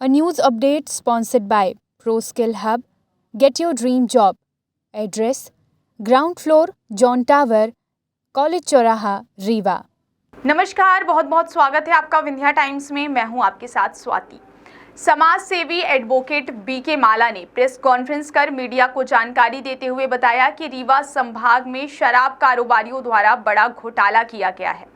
A news update sponsored by ProSkill Hub. Get your dream job. Address: Ground floor, John Tower, College चौराहा, रीवा। नमस्कार, बहुत बहुत स्वागत है आपका विंध्या टाइम्स में। मैं हूं आपके साथ स्वाति। समाज सेवी एडवोकेट बीके माला ने प्रेस कॉन्फ्रेंस कर मीडिया को जानकारी देते हुए बताया कि रीवा संभाग में शराब कारोबारियों द्वारा बड़ा घोटाला किया गया है।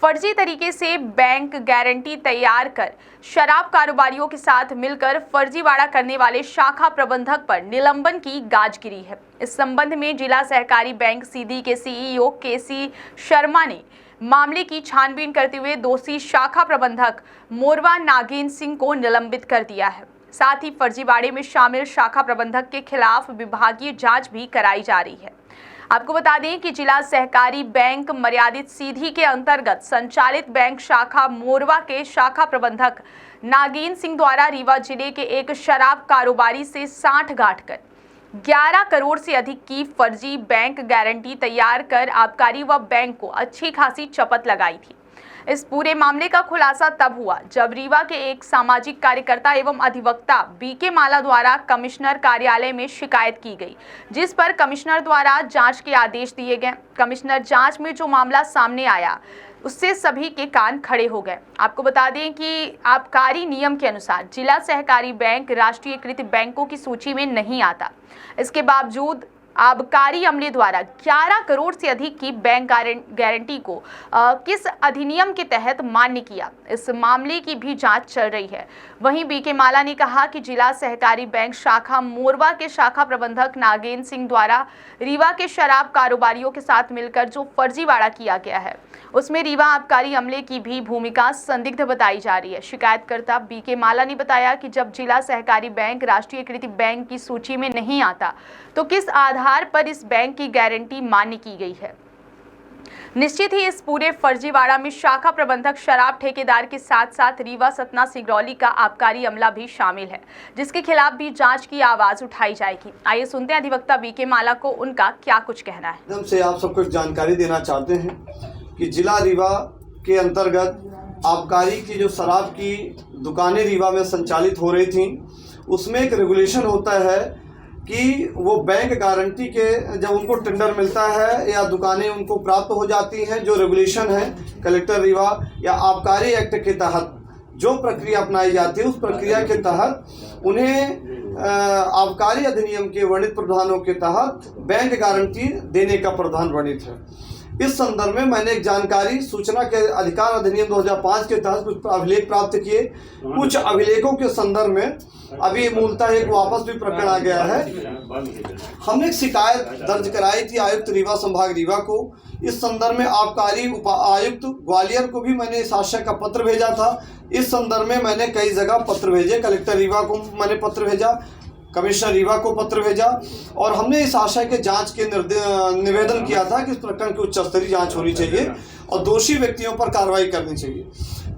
फर्जी तरीके से बैंक गारंटी तैयार कर शराब कारोबारियों के साथ मिलकर फर्जीवाड़ा करने वाले शाखा प्रबंधक पर निलंबन की गाज गिरी है। इस संबंध में जिला सहकारी बैंक सीधी के सीईओ केसी शर्मा ने मामले की छानबीन करते हुए दोषी शाखा प्रबंधक मोरवा नागेन सिंह को निलंबित कर दिया है। साथ ही फर्जीवाड़े में शामिल शाखा प्रबंधक के खिलाफ विभागीय जांच भी कराई जा रही है। आपको बता दें कि जिला सहकारी बैंक मर्यादित सीधी के अंतर्गत संचालित बैंक शाखा मोरवा के शाखा प्रबंधक नागेन सिंह द्वारा रीवा जिले के एक शराब कारोबारी से 60 गांठ कर 11 करोड़ से अधिक की फर्जी बैंक गारंटी तैयार कर आबकारी व बैंक को अच्छी खासी चपत लगाई थी। इस पूरे मामले का खुलासा तब हुआ जब रीवा के एक सामाजिक कार्यकर्ता एवं अधिवक्ता बीके माला द्वारा कमिश्नर कार्यालय में शिकायत की गई, जिस पर कमिश्नर द्वारा जांच के आदेश दिए गए। कमिश्नर जांच में जो मामला सामने आया उससे सभी के कान खड़े हो गए। आपको बता दें कि आबकारी नियम के अनुसार जिला सहकारी बैंक राष्ट्रीयकृत बैंकों की सूची में नहीं आता। इसके बावजूद आबकारी अमले द्वारा 11 करोड़ से अधिक की बैंक गारंटी को किस अधिनियम के तहत मान्य किया, इस मामले की भी जांच चल रही है। वहीं बीके माला ने कहा कि जिला सहकारी बैंक शाखा मोरवा के शाखा प्रबंधक नागेन सिंह द्वारा रीवा के शराब कारोबारियों के साथ मिलकर जो फर्जीवाड़ा किया गया है उसमें रीवा आबकारी अमले की भी भूमिका संदिग्ध बताई जा रही है। शिकायतकर्ता बीके माला ने बताया कि जब जिला सहकारी बैंक राष्ट्रीयकृत बैंक की सूची में नहीं आता तो किस आधार पर इस बैंक की गारंटी मान्य की गई है। निश्चित ही इस पूरे फर्जीवाड़ा में शाखा प्रबंधक शराब ठेकेदार के साथ साथ रीवा सतना सिगरौली का आबकारी अमला भी शामिल है, जिसके खिलाफ भी जांच की आवाज उठाई जाएगी। आइए सुनते हैं अधिवक्ता बीके माला को उनका क्या कुछ कहना है। एकदम से आप सबको जानकारी देना चाहते हैं कि जिला रीवा के अंतर्गत आबकारी की जो शराब की दुकानें रीवा में संचालित हो रही थी, उसमें एक रेगुलेशन होता है कि वो बैंक गारंटी के जब उनको टेंडर मिलता है या दुकानें उनको प्राप्त हो जाती हैं, जो रेगुलेशन है कलेक्टर रीवा या आबकारी एक्ट के तहत जो प्रक्रिया अपनाई जाती है, उस प्रक्रिया के तहत उन्हें आबकारी अधिनियम के वर्णित प्रावधानों के तहत बैंक गारंटी देने का प्रावधान वर्णित है। इस संदर्भ में मैंने एक जानकारी सूचना के अधिकार अधिनियम 2005 के तहत कुछ अभिलेख प्राप्त किए। कुछ अभिलेखों के संदर्भ में अभी मूलतः एक वापस भी प्रकरण आ गया है। हमने एक शिकायत दर्ज कराई थी आयुक्त रीवा संभाग रीवा को। इस संदर्भ में आबकारी उप आयुक्त ग्वालियर को भी मैंने इस आशय का पत्र भेजा था। इस संदर्भ में मैंने कई जगह पत्र भेजे। कलेक्टर रीवा को मैंने पत्र भेजा, कमिश्नर रीवा को पत्र भेजा और हमने इस आशय के जांच के निवेदन किया था कि इस प्रकरण की उच्च स्तरीय जांच होनी चाहिए और दोषी व्यक्तियों पर कार्रवाई करनी चाहिए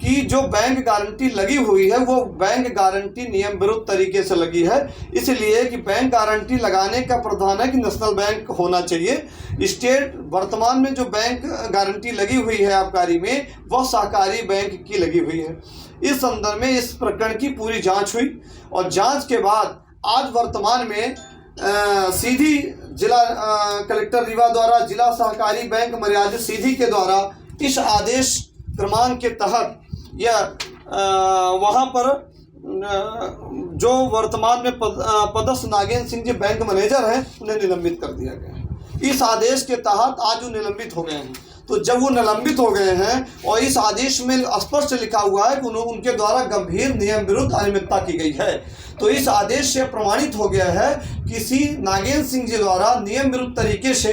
कि जो बैंक गारंटी लगी हुई है वो बैंक गारंटी नियम विरुद्ध तरीके से लगी है। इसलिए कि बैंक गारंटी लगाने का प्रावधान है कि नेशनल बैंक होना चाहिए। स्टेट वर्तमान में जो बैंक गारंटी लगी हुई है आबकारी में, वह सहकारी बैंक की लगी हुई है। इस संदर्भ में इस प्रकरण की पूरी जाँच हुई और जाँच के बाद आज वर्तमान में सीधी जिला कलेक्टर रीवा द्वारा जिला सहकारी बैंक मर्यादित सीधी के द्वारा इस आदेश क्रमांक के तहत यह वहाँ पर जो वर्तमान में पदस्थ नागेन सिंह जी बैंक मैनेजर हैं उन्हें निलंबित कर दिया गया है। इस आदेश के तहत आज वो निलंबित हो गए हैं। तो जब वो निलंबित हो गए हैं और इस आदेश में स्पष्ट लिखा हुआ है कि उनके द्वारा गंभीर नियम विरुद्ध अनियमितता की गई है, तो इस आदेश से प्रमाणित हो गया है किसी नागेन सिंह जी द्वारा नियम विरुद्ध तरीके से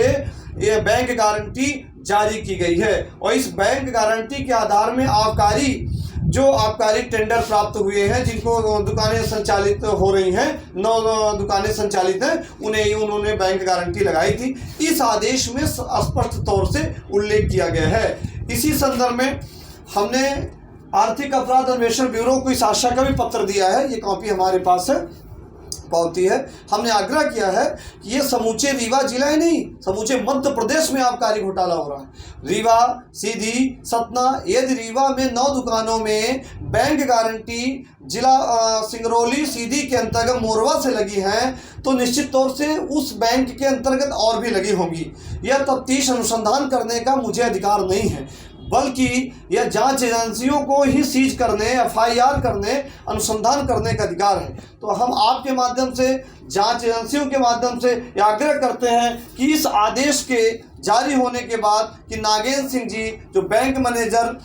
यह बैंक गारंटी जारी की गई है। और इस बैंक गारंटी के आधार में आबकारी टेंडर प्राप्त हुए हैं, जिनको दुकानें संचालित हो रही हैं, 9 दुकानें संचालित हैं, उन्होंने बैंक गारंटी लगाई थी। इस आदेश में स्पष्ट तौर से उल्लेख किया गया है। इसी संदर्भ में हमने आर्थिक अपराध अन्वेषण ब्यूरो को इस आशय का भी पत्र दिया है, ये कॉपी हमारे पास है। पावती है। हमने आग्रह किया है कि ये समूचे रीवा जिला ही नहीं, समूचे मध्य प्रदेश में आबकारी घोटाला हो रहा है। रीवा, सीधी, सतना, यदि रीवा में 9 दुकानों में बैंक गारंटी जिला सिंगरौली सीधी के अंतर्गत मोरवा से लगी हैं, तो निश्चित तौर से उस बैंक के अंतर्गत और भी लगी होंगी। यह तफ्तीश अनुसंधान करने का मुझे अधिकार नहीं है, बल्कि यह जांच एजेंसियों को ही सीज करने, FIR करने, अनुसंधान करने का अधिकार है। तो हम आपके माध्यम से, जांच एजेंसियों के माध्यम से यह आग्रह करते हैं कि इस आदेश के जारी होने के बाद कि नागेंद्र सिंह जी जो बैंक मैनेजर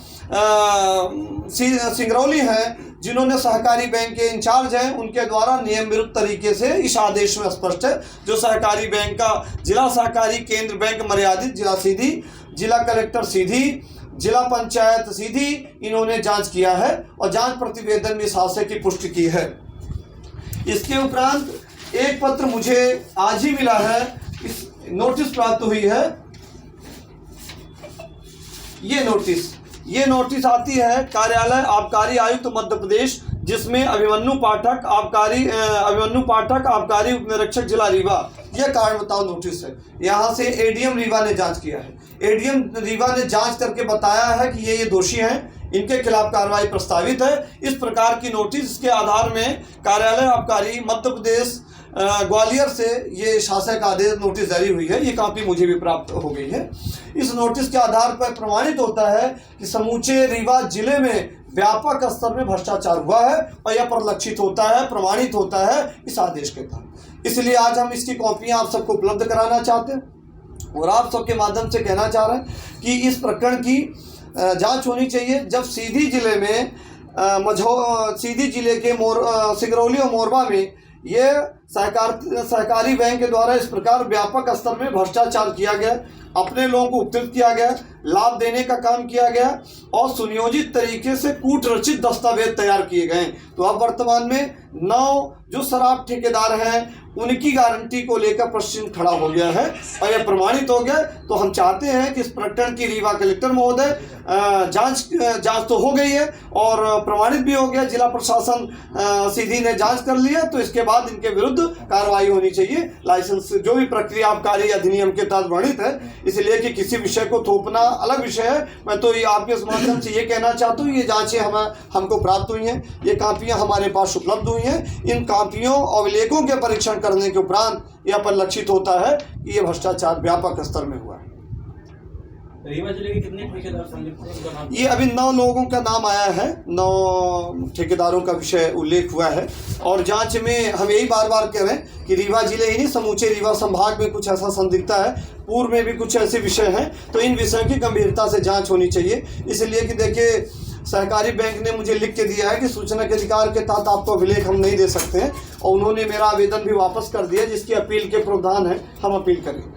सिंगरौली हैं, जिन्होंने सहकारी बैंक के इंचार्ज हैं, उनके द्वारा नियम विरुद्ध तरीके से इस आदेश में स्पष्ट है, जो सहकारी बैंक का जिला सहकारी केंद्र बैंक मर्यादित जिला सीधी, जिला कलेक्टर सीधी, जिला पंचायत सीधी, इन्होंने जांच किया है और जांच प्रतिवेदन में इस हादसे की पुष्टि की है। इसके उपरांत एक पत्र मुझे आज ही मिला है, इस नोटिस प्राप्त हुई है। ये नोटिस आती है कार्यालय आबकारी आयुक्त मध्य प्रदेश, जिसमें अभिमन्यु पाठक आबकारी उप निरीक्षक जिला रीवा, यह कारण बताओ नोटिस है। यहाँ से ADM रीवा ने जांच किया है। ADM रीवा ने जांच करके बताया है कि ये दोषी हैं, इनके खिलाफ कार्रवाई प्रस्तावित है। इस प्रकार की नोटिस के आधार में कार्यालय आबकारी मध्य प्रदेश ग्वालियर से ये शासक आदेश नोटिस जारी हुई है। ये कॉपी मुझे भी प्राप्त हो गई है। इस नोटिस के आधार पर प्रमाणित होता है कि समूचे रीवा जिले में व्यापक स्तर में भ्रष्टाचार हुआ है और यह परिलक्षित होता है, प्रमाणित होता है इस आदेश के तहत। इसलिए आज हम इसकी कॉपियां आप सबको उपलब्ध कराना चाहते हैं और आप सबके माध्यम से कहना चाह रहे हैं कि इस प्रकरण की जांच होनी चाहिए। जब सीधी जिले में सीधी जिले के सिंगरौली और मोरबा में ये सहकारी बैंक के द्वारा इस प्रकार व्यापक स्तर में भ्रष्टाचार किया गया, अपने लोगों को उपकृत किया गया, लाभ देने का काम किया गया और सुनियोजित तरीके से कूट रचित दस्तावेज तैयार किए गए, तो अब वर्तमान में 9 जो शराब ठेकेदार हैं उनकी गारंटी को लेकर प्रश्न खड़ा हो गया है और यह प्रमाणित हो गया। तो हम चाहते हैं कि इस प्रकरण की रीवा कलेक्टर महोदय जांच तो हो गई है और प्रमाणित भी हो गया, जिला प्रशासन सीधी ने जांच कर लिया, तो इसके बाद इनके विरुद्ध कार्रवाई होनी चाहिए। लाइसेंस जो भी प्रक्रिया आबकारी अधिनियम के तहत वर्णित है, इसलिए कि किसी विषय को थोपना अलग विषय है। मैं तो ये आपके माध्यम से ये कहना चाहता हूँ, ये जांचें हमको प्राप्त हुई हैं, ये कापियाँ हमारे पास उपलब्ध हुई हैं। इन कापियों और अभिलेखों के परीक्षण करने के उपरांत यह परिलक्षित होता है कि यह भ्रष्टाचार व्यापक स्तर में हुआ है। रीवा जिले के कितने ठेकेदार संलिप्त हैं? ये अभी 9 लोगों का नाम आया है, 9 ठेकेदारों का विषय उल्लेख हुआ है और जांच में हम यही बार बार कह रहे हैं कि रीवा जिले ही नहीं, समूचे रीवा संभाग में कुछ ऐसा संदिग्धता है, पूर्व में भी कुछ ऐसे विषय हैं, तो इन विषयों की गंभीरता से जांच होनी चाहिए। इसलिए कि देखिए, सहकारी बैंक ने मुझे लिख के दिया है कि सूचना के अधिकार के तहत आपको अभिलेख हम नहीं दे सकते हैं और उन्होंने मेरा आवेदन भी वापस कर दिया, जिसकी अपील के प्रावधान है, हम अपील करेंगे।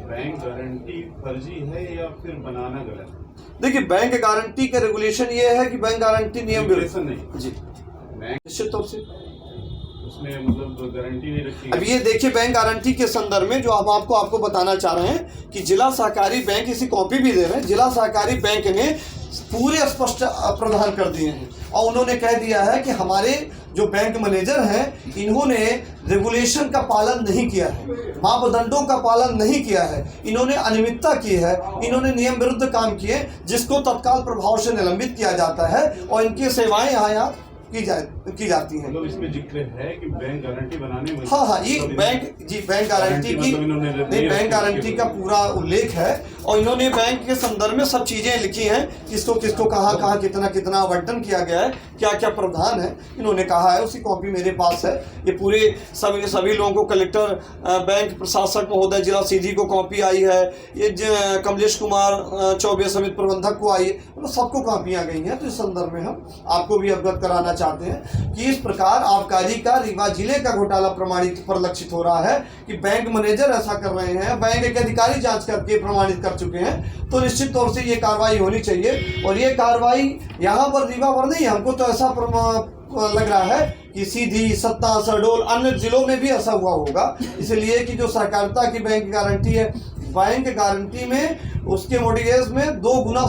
बैंक गारंटी फर्जी है या फिर बनाना गलत? देखिए, बैंक गारंटी का रेगुलेशन ये है कि बैंक गारंटी नियम विरुद्ध नहीं जी, निश्चित तौर से उसमें मतलब गारंटी नहीं रखी। अब ये देखिए, बैंक गारंटी के संदर्भ में जो आपको बताना चाह रहे हैं कि जिला सहकारी बैंक, इसी कॉपी भी दे रहे हैं, जिला सहकारी बैंक ने पूरे स्पष्ट प्रावधान कर दिए हैं और उन्होंने कह दिया है कि हमारे जो बैंक मैनेजर हैं, इन्होंने रेगुलेशन का पालन नहीं किया है, मापदंडों का पालन नहीं किया है, इन्होंने अनियमितता की है, इन्होंने नियम विरुद्ध काम किए, जिसको तत्काल प्रभाव से निलंबित किया जाता है और इनकी सेवाएं यहाँ की जाती हैं। मतलब इसमें जिक्र है कि बैंक गारंटी बनाने में हाँ, ये बैंक गारंटी की नहीं, बैंक गारंटी का पूरा उल्लेख है और इन्होंने बैंक के संदर्भ में सब चीज़ें लिखी हैं, किसको कहाँ कितना आवंटन किया गया है, क्या क्या प्रावधान है, इन्होंने कहा है। उसी कॉपी मेरे पास है। ये पूरे सभी लोगों को, कलेक्टर, बैंक प्रशासक महोदय जिला सीधी को कॉपी आई है, ये कमलेश कुमार चौबे समिति प्रबंधक को आई है, मतलब सबको कॉपियाँ गई हैं। तो इस संदर्भ में हम आपको भी अवगत कराना चाहते हैं कि इस प्रकार आबकारी का रीवा जिले का घोटाला प्रमाणित परिलक्षित हो रहा है कि बैंक मैनेजर ऐसा कर रहे हैं, बैंक के अधिकारी जांच करके प्रमाणित कर चुके हैं, तो निश्चित तौर से ये कार्रवाई होनी चाहिए। और ये कार्रवाई यहाँ पर रीवा पर नहीं, हमको तो ऐसा लग रहा है कि सीधी, सतना, शहडोल, अन्य जिलों में भी ऐसा हुआ होगा। इसलिए कि जो सहकारिता की बैंक गारंटी है, बैंक गारंटी में उसके मोर्टगेज में 2 गुना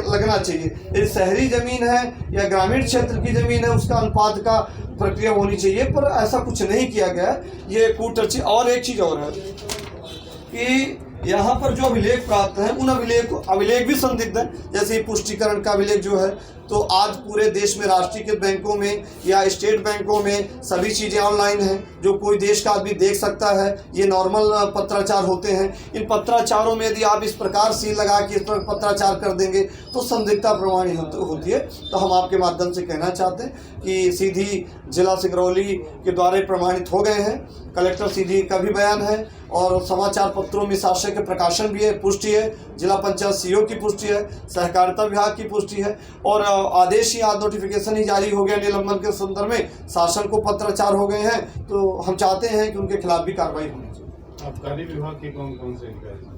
लगना चाहिए। यदि शहरी ज़मीन है या ग्रामीण क्षेत्र की ज़मीन है, उसका अनुपात का प्रक्रिया होनी चाहिए, पर ऐसा कुछ नहीं किया गया है। ये कूटर्ची। और एक चीज़ और है कि यहाँ पर जो अभिलेख प्राप्त हैं उन अभिलेख भी संदिग्ध हैं। जैसे पुष्टिकरण का अभिलेख जो है, तो आज पूरे देश में राष्ट्रीयकृत बैंकों में या स्टेट बैंकों में सभी चीज़ें ऑनलाइन हैं, जो कोई देश का आदमी देख सकता है। ये नॉर्मल पत्राचार होते हैं। इन पत्राचारों में यदि आप इस प्रकार सील लगा के इस पर पत्राचार कर देंगे तो संदिग्धता प्रमाणित होती है। तो हम आपके माध्यम से कहना चाहते हैं कि सीधी जिला सिंगरौली के द्वारा प्रमाणित हो गए हैं। कलेक्टर सीधी का भी बयान है और समाचार पत्रों में शासक के प्रकाशन भी है, पुष्टि है। जिला पंचायत सीईओ की पुष्टि है, सहकारिता विभाग की पुष्टि है और आदेश ही आज नोटिफिकेशन ही जारी हो गया निलंबन के संदर्भ में। शासन को पत्राचार हो गए हैं, तो हम चाहते हैं कि उनके खिलाफ भी कार्रवाई होनी चाहिए। आबकारी विभाग के कौन कौन से अधिकारी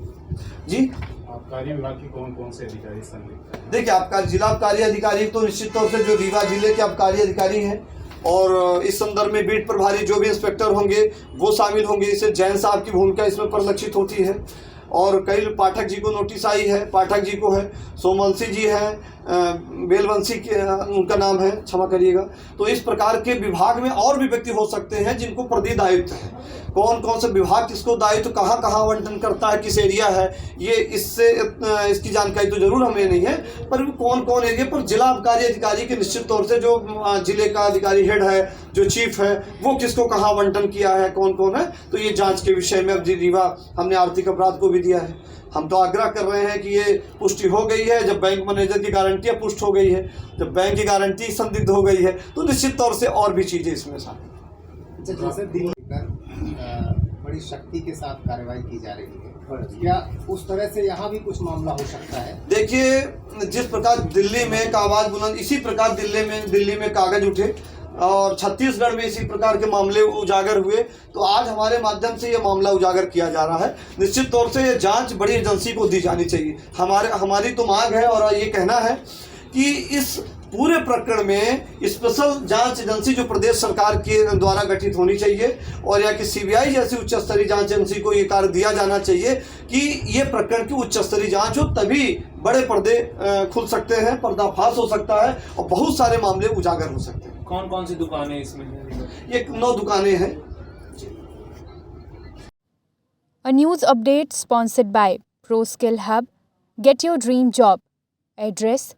जी, आबकारी विभाग के कौन कौन से अधिकारी संलिप्त हैं? देखिए, जिला आबकारी अधिकारी तो निश्चित तौर से जो रीवा जिले के आबकारी अधिकारी हैं और इस संदर्भ में बीट प्रभारी जो भी इंस्पेक्टर होंगे वो शामिल होंगे। इससे जैन साहब की भूमिका इसमें परिलक्षित होती है। और कई पाठक जी को नोटिस आई है, पाठक जी को है, सोमवंशी जी हैं, बेलवंशी के उनका नाम है, क्षमा करिएगा। तो इस प्रकार के विभाग में और भी व्यक्ति हो सकते हैं जिनको प्रति दायित्व है। कौन कौन से विभाग किसको दायित्व कहाँ कहाँ आवंटन करता है, किस एरिया है, ये इसकी जानकारी तो जरूर हमें नहीं है, पर कौन कौन एरिया पर जिला आबकारी अधिकारी के निश्चित तौर से जो जिले का अधिकारी हेड है, जो चीफ है, वो किसको कहाँ आवंटन किया है, कौन कौन है, तो ये जांच के विषय में अब रीवा हमने आर्थिक अपराध को भी दिया है। हम तो आग्रह कर रहे हैं कि ये पुष्टि हो गई है। जब बैंक मैनेजर की गारंटियाँ पुष्ट हो गई है, जब बैंक की गारंटी संदिग्ध हो गई है, तो निश्चित तौर से और भी चीज़ें इसमें शामिल। जैसे दिल्ली बड़ी शक्ति के साथ कार्रवाई की जा रही है, क्या उस तरह से यहाँ भी कुछ मामला हो सकता है? देखिए, जिस प्रकार दिल्ली में का आवाज़ बुलंद, इसी प्रकार दिल्ली में कागज उठे और छत्तीसगढ़ में इसी प्रकार के मामले उजागर हुए, तो आज हमारे माध्यम से ये मामला उजागर किया जा रहा है। निश्चित तौर से ये जांच बड़ी एजेंसी को दी जानी चाहिए। हमारी तो मांग है और ये कहना है कि इस पूरे प्रकरण में स्पेशल जांच एजेंसी जो प्रदेश सरकार के द्वारा गठित होनी चाहिए और या कि सीबीआई जैसी उच्च स्तरीय जांच एजेंसी को ये कार्य दिया जाना चाहिए कि ये प्रकरण की उच्च स्तरीय जांच हो, तभी बड़े पर्दे खुल सकते हैं, पर्दाफाश हो सकता है और बहुत सारे मामले उजागर हो सकते हैं। कौन कौन सी दुकानें इसमें हैं? ये 9 दुकानें हैं। A news update sponsored by ProSkill Hub. Get your dream job. Address: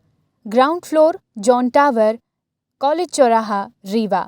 Ground floor, John Tower, College Choraha, Rewa.